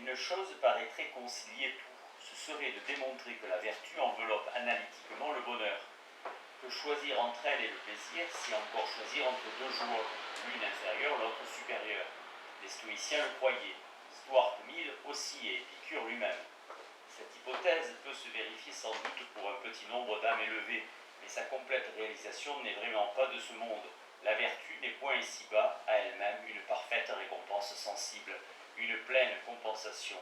Une chose paraîtrait concilier tout, ce serait de démontrer que la vertu enveloppe analytiquement le bonheur. Que choisir entre elle et le plaisir, c'est encore choisir entre deux joies, l'une inférieure, l'autre supérieure. Les stoïciens le croyaient, Stuart Mill aussi et Épicure lui-même. Cette hypothèse peut se vérifier sans doute pour un petit nombre d'âmes élevées, mais sa complète réalisation n'est vraiment pas de ce monde. La vertu n'est point ici-bas, à elle-même, une parfaite récompense sensible, une pleine compensation.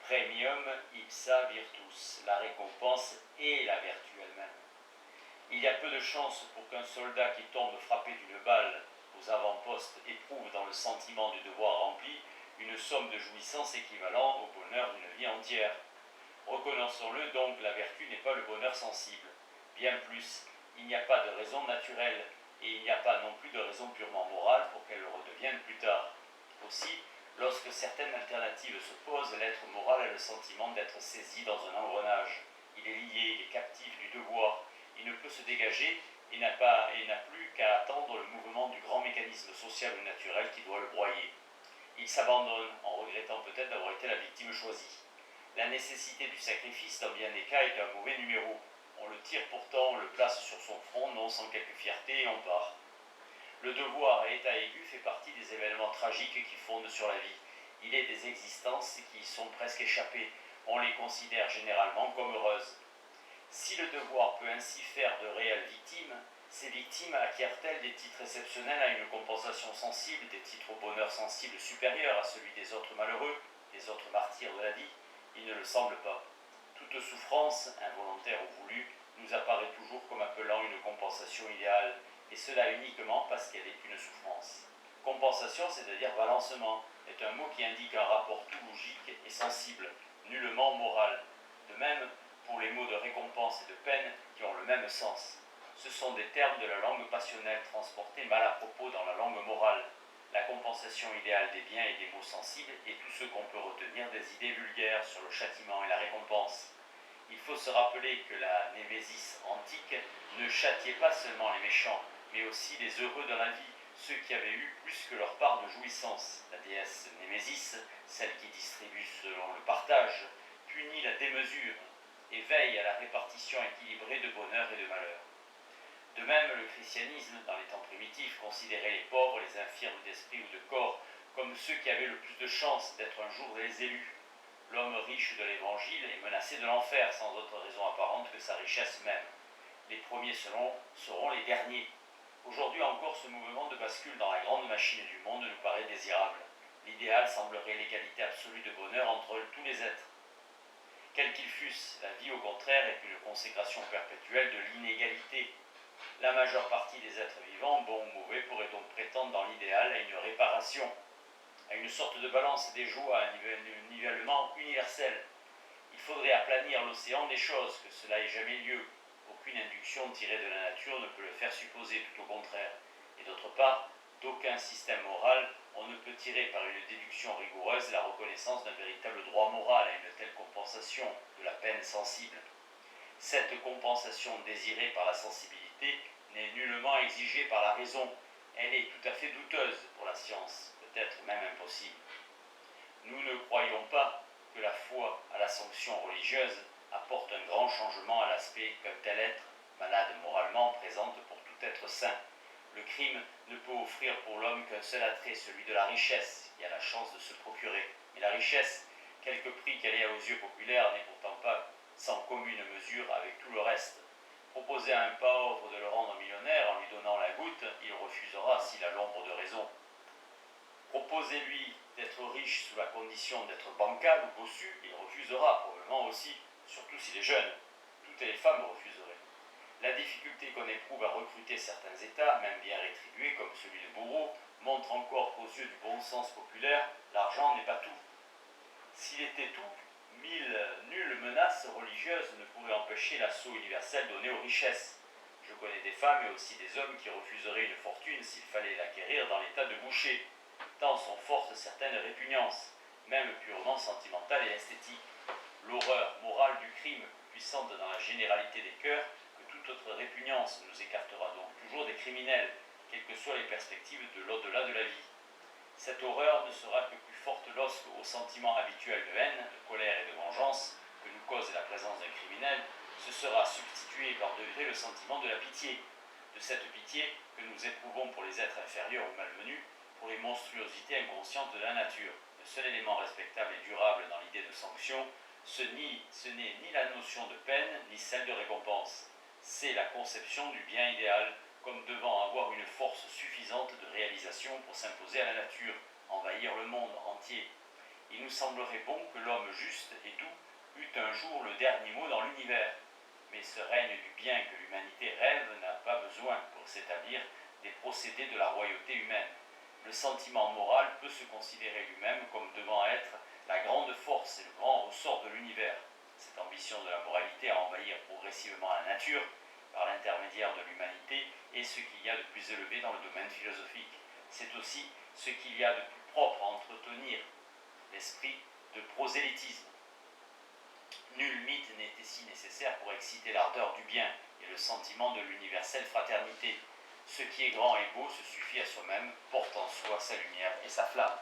Premium ipsa virtus, la récompense est la vertu elle-même. Il y a peu de chances pour qu'un soldat qui tombe frappé d'une balle aux avant-postes éprouve dans le sentiment du devoir rempli une somme de jouissance équivalent au bonheur d'une vie entière. Reconnaissons-le donc, la vertu n'est pas le bonheur sensible. Bien plus, il n'y a pas de raison naturelle, et il n'y a pas non plus de raison purement morale pour qu'elle le redevienne plus tard. Aussi, lorsque certaines alternatives se posent, l'être moral a le sentiment d'être saisi dans un engrenage. Il est lié, il est captif du devoir, il ne peut se dégager et n'a plus qu'à attendre le mouvement du grand mécanisme social ou naturel qui doit le broyer. Il s'abandonne, en regrettant peut-être d'avoir été la victime choisie. La nécessité du sacrifice, dans bien des cas, est un mauvais numéro. On le tire pourtant, on le place sur son front, non sans quelque fierté, et on part. Le devoir à état aigu fait partie des événements tragiques qui fondent sur la vie. Il est des existences qui y sont presque échappées. On les considère généralement comme heureuses. Si le devoir peut ainsi faire de réelles victimes, ces victimes acquièrent-elles des titres exceptionnels à une compensation sensible, des titres au bonheur sensible supérieur à celui des autres malheureux, des autres martyrs de la vie? Il ne le semble pas. Toute souffrance, involontaire ou voulue, nous apparaît toujours comme appelant une compensation idéale, et cela uniquement parce qu'elle est une souffrance. Compensation, c'est-à-dire balancement, est un mot qui indique un rapport tout logique et sensible, nullement moral. De même, pour les mots de récompense et de peine qui ont le même sens. Ce sont des termes de la langue passionnelle transportés mal à propos dans la langue morale. La compensation idéale des biens et des mots sensibles est tout ce qu'on peut retenir des idées vulgaires sur le châtiment et la récompense. Il faut se rappeler que la Némésis antique ne châtiait pas seulement les méchants, mais aussi les heureux dans la vie, ceux qui avaient eu plus que leur part de jouissance. La déesse Némésis, celle qui distribue selon le partage, punit la démesure et veille à la répartition équilibrée de bonheur et de malheur. De même, le christianisme, dans les temps primitifs, considérait les pauvres, les infirmes d'esprit ou de corps, comme ceux qui avaient le plus de chances d'être un jour les élus. L'homme riche de l'Évangile est menacé de l'enfer, sans autre raison apparente que sa richesse même. Les premiers seront les derniers. Aujourd'hui encore, ce mouvement de bascule dans la grande machine du monde nous paraît désirable. L'idéal semblerait l'égalité absolue de bonheur entre tous les êtres. Quels qu'ils fussent, la vie au contraire est une consécration perpétuelle de l'inégalité. La majeure partie des êtres vivants, bons ou mauvais, pourrait donc prétendre dans l'idéal à une réparation, à une sorte de balance des joies, à un nivellement universel. Il faudrait aplanir l'océan des choses, que cela ait jamais lieu. Aucune induction tirée de la nature ne peut le faire supposer, tout au contraire. Et d'autre part, d'aucun système moral, on ne peut tirer par une déduction rigoureuse la reconnaissance d'un véritable droit moral à une telle compensation de la peine sensible. Cette compensation désirée par la sensibilité n'est nullement exigée par la raison. Elle est tout à fait douteuse pour la science, peut-être même impossible. Nous ne croyons pas que la foi à la sanction religieuse apporte un grand changement à l'aspect qu'un tel être, malade moralement, présente pour tout être sain. Le crime ne peut offrir pour l'homme qu'un seul attrait, celui de la richesse, qui a la chance de se procurer. Mais la richesse, quelque prix qu'elle ait aux yeux populaires, n'est pourtant pas sans commune mesure avec tout le reste. Proposer à un pauvre de le rendre millionnaire en lui donnant la goutte, il refusera s'il a l'ombre de raison. Proposez-lui d'être riche sous la condition d'être bancal ou bossu, il refusera probablement aussi, surtout s'il est jeune. Toutes les femmes refuseraient. La difficulté qu'on éprouve à recruter certains États, même bien rétribués, comme celui de Bourreau, montre encore qu'aux yeux du bon sens populaire, l'argent n'est pas tout. S'il était tout, nulle menace religieuse ne pourrait empêcher l'assaut universel donné aux richesses. Je connais des femmes et aussi des hommes qui refuseraient une fortune s'il fallait l'acquérir dans l'état de boucher, tant sont fortes certaines répugnances, même purement sentimentales et esthétiques. L'horreur morale du crime, puissante dans la généralité des cœurs, que toute autre répugnance nous écartera donc toujours des criminels, quelles que soient les perspectives de l'au-delà de la vie. Cette horreur ne sera que plus forte lorsqu'au sentiment habituel de haine, de colère et de vengeance que nous cause la présence d'un criminel, se sera substitué par degré le sentiment de la pitié. De cette pitié que nous éprouvons pour les êtres inférieurs ou malvenus, pour les monstruosités inconscientes de la nature. Le seul élément respectable et durable dans l'idée de sanction, ce n'est ni la notion de peine, ni celle de récompense. C'est la conception du bien idéal, comme devant avoir une force suffisante de réalisation pour s'imposer à la nature, envahir le monde entier. Il nous semblerait bon que l'homme juste et doux eût un jour le dernier mot dans l'univers. Mais ce règne du bien que l'humanité rêve n'a pas besoin, pour s'établir, des procédés de la royauté humaine. Le sentiment moral peut se considérer lui-même comme devant être la grande force et le grand ressort de l'univers. Cette ambition de la moralité à envahir progressivement la nature, par l'intermédiaire de l'humanité, est ce qu'il y a de plus élevé dans le domaine philosophique. C'est aussi ce qu'il y a de plus propre à entretenir l'esprit de prosélytisme. Nul mythe n'est si nécessaire pour exciter l'ardeur du bien et le sentiment de l'universelle fraternité. Ce qui est grand et beau se suffit à soi-même, porte en soi sa lumière et sa flamme.